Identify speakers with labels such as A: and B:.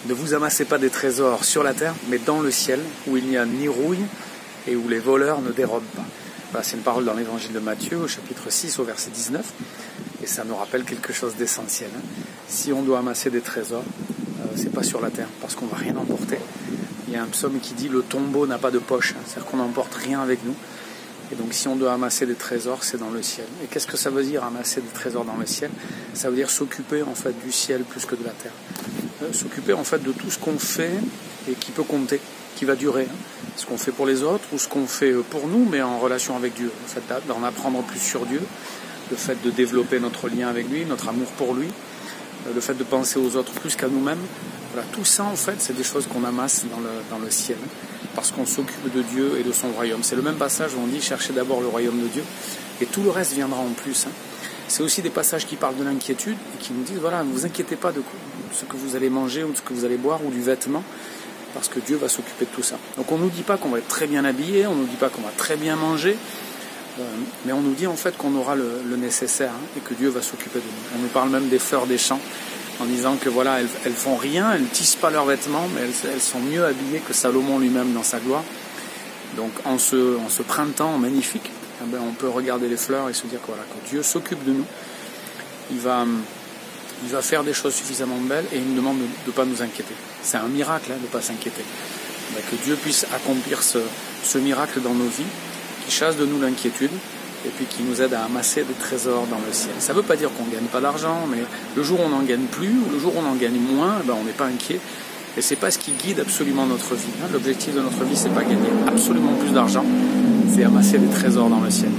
A: Ne vous amassez pas des trésors sur la terre, mais dans le ciel, où il n'y a ni rouille et où les voleurs ne dérobent pas. Voilà, c'est une parole dans l'évangile de Matthieu, au chapitre 6, au verset 19, et ça nous rappelle quelque chose d'essentiel. Si on doit amasser des trésors, c'est pas sur la terre, parce qu'on va rien emporter. Il y a un psaume qui dit « le tombeau n'a pas de poche », c'est-à-dire qu'on n'emporte rien avec nous. Et donc si on doit amasser des trésors, c'est dans le ciel. Et qu'est-ce que ça veut dire amasser des trésors dans le ciel? Ça veut dire s'occuper en fait du ciel plus que de la terre. S'occuper en fait de tout ce qu'on fait et qui peut compter, qui va durer. Ce qu'on fait pour les autres ou ce qu'on fait pour nous, mais en relation avec Dieu. Le fait d'en apprendre plus sur Dieu, le fait de développer notre lien avec lui, notre amour pour lui, le fait de penser aux autres plus qu'à nous-mêmes. Voilà, tout ça en fait, c'est des choses qu'on amasse dans le ciel, parce qu'on s'occupe de Dieu et de son royaume. C'est le même passage où on dit « cherchez d'abord le royaume de Dieu » et tout le reste viendra en plus. C'est aussi des passages qui parlent de l'inquiétude et qui nous disent, voilà, ne vous inquiétez pas de ce que vous allez manger ou de ce que vous allez boire ou du vêtement, parce que Dieu va s'occuper de tout ça. Donc on ne nous dit pas qu'on va être très bien habillé, on ne nous dit pas qu'on va très bien manger, mais on nous dit en fait qu'on aura le nécessaire et que Dieu va s'occuper de nous. On nous parle même des fleurs des champs, en disant que voilà, elles font rien, elles ne tissent pas leurs vêtements, mais elles sont mieux habillées que Salomon lui-même dans sa gloire. Donc en ce printemps magnifique, on peut regarder les fleurs et se dire que, voilà, que Dieu s'occupe de nous. Il va faire des choses suffisamment belles et il nous demande de ne pas nous inquiéter. C'est un miracle de ne pas s'inquiéter. Que Dieu puisse accomplir ce miracle dans nos vies, qui chasse de nous l'inquiétude et puis qui nous aide à amasser des trésors dans le ciel. Ça ne veut pas dire qu'on ne gagne pas d'argent, mais le jour où on n'en gagne plus ou le jour où on en gagne moins, on n'est pas inquiet. Et ce n'est pas ce qui guide absolument notre vie. L'objectif de notre vie, ce n'est pas gagner absolument plus d'argent, c'est amasser des trésors dans le ciel.